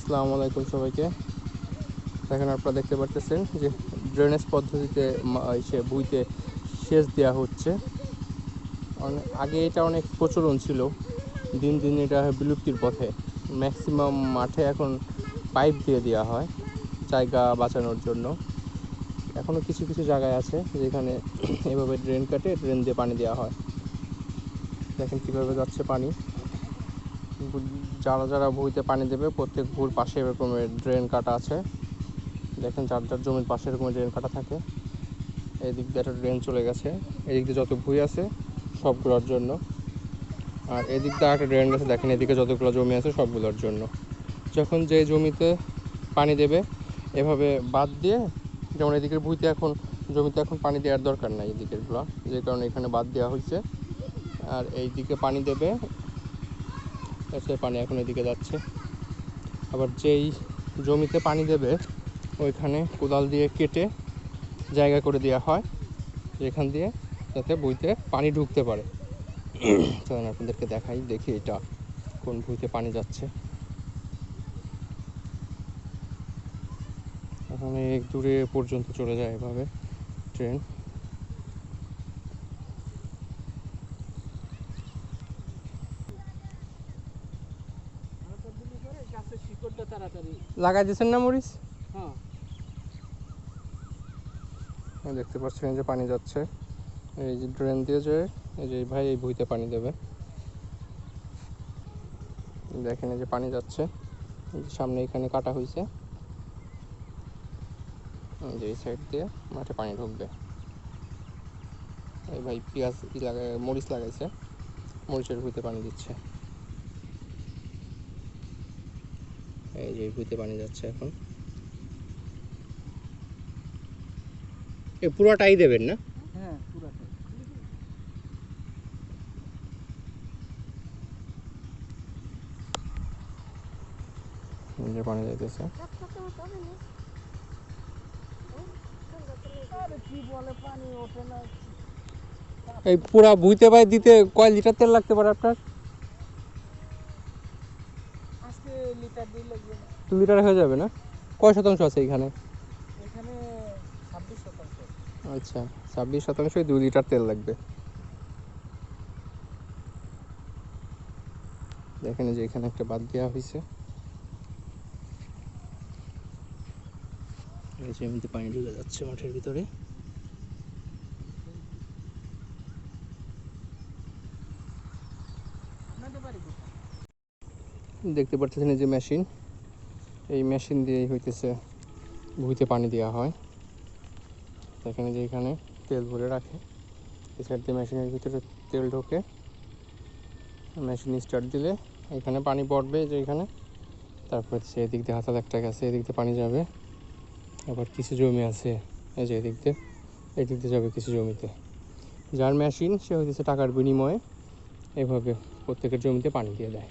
আসসালামু আলাইকুম সবাইকে। এখন আপনারা দেখতে পাচ্ছেন যে ড্রেনেজ পদ্ধতিতে সে ভুঁইতে সেচ দেওয়া হচ্ছে। আগে এটা অনেক প্রচলন ছিল, দিন দিন এটা বিলুপ্তির পথে। ম্যাক্সিমাম মাঠে এখন পাইপ দিয়ে দেওয়া হয় জায়গা বাঁচানোর জন্য। এখনও কিছু কিছু জায়গায় আছে যেখানে এভাবে ড্রেন কাটে ড্রেন দিয়ে পানি দেওয়া হয়। দেখেন কীভাবে যাচ্ছে পানি। যারা যারা ভুঁইতে পানি দেবে প্রত্যেক ভুঁর পাশে এরকমের ড্রেন কাটা আছে। দেখেন যার যার জমির পাশে এরকম ড্রেন কাটা থাকে। এদিক দিয়ে একটা ড্রেন চলে গেছে, এদিক দিয়ে যত ভুঁই আছে সবগুলোর জন্য। আর এদিক দিয়ে একটা ড্রেন গেছে, দেখেন এদিকে যতগুলো জমি আছে সবগুলোর জন্য। যখন যে জমিতে পানি দেবে এভাবে বাদ দিয়ে, যেমন এদিকের ভুঁইতে এখন জমিতে এখন পানি দেওয়ার দরকার নাই এদিকেরগুলো, যে কারণে এখানে বাদ দেওয়া হয়েছে। আর এই দিকে পানি দেবে, সে পানি এখন এদিকে যাচ্ছে। আবার যেই জমিতে পানি দেবে ওইখানে কোদাল দিয়ে কেটে জায়গা করে দেওয়া হয় যেখান দিয়ে যাতে ভুঁইতে পানি ঢুকতে পারে। তখন আপনাদেরকে দেখাই, দেখি এটা কোন ভুঁইতে পানি যাচ্ছে। অনেক দূরে পর্যন্ত চলে যায় এভাবে ট্রেন। লাগাই দিয়েছেন না মরিচ? দেখতে পাচ্ছেন যে পানি যাচ্ছে এই যে ড্রেন দিয়ে, যে এই যে ভাই এই ভুঁইতে পানি দেবে। দেখেন এই যে পানি যাচ্ছে, সামনে এখানে কাটা হয়েছে, যে এই সাইড দিয়ে মাঠে পানি ঢুকবে। এই ভাই পেঁয়াজ মরিচ লাগাইছে, মরিচের ভুঁইতে পানি দিচ্ছে। এই যে ভুঁইতে পানি যাচ্ছে এখন। পুরোটাই দেবেন না? হ্যাঁ, পুরোটাই। যে পানি যাইতেছে, এই পুরা ভুঁইতে ভাই দিতে কয় লিটার তেল লাগতে পারে আপনার? আজকে লিটার 2 লাগবে। 2 লিটার হয়ে যাবে না? কয় শতাংশ আছে এখানে? এখানে 26%। আচ্ছা, 26% 2 লিটার তেল লাগবে। দেখেন যে এখানে একটা বাদ দেওয়া হয়েছে, এই জমিতে পানি ঢুকে যাচ্ছে মাঠের ভিতরে। দেখতে পাচ্ছেন এই যে মেশিন, এই মেশিন দিয়েই হইতেছে ভুঁইতে পানি দেওয়া হয়। এখানে যে এখানে তেল ভরে রাখে, এই সাইড দিয়ে মেশিনের ভিতরে তেল ঢোকে, মেশিন স্টার্ট দিলে এখানে পানি পড়বে যে এখানে। তারপর সে এদিক দিয়ে হাতাল একটা গেছে, এদিক দিয়ে পানি যাবে। আবার কিছু জমি আছে এই যে এদিক দিয়ে যাবে কিছু জমিতে। যার মেশিন সে হইতেছে টাকার বিনিময়ে এভাবে প্রত্যেকের জমিতে পানি দিয়ে দেয়।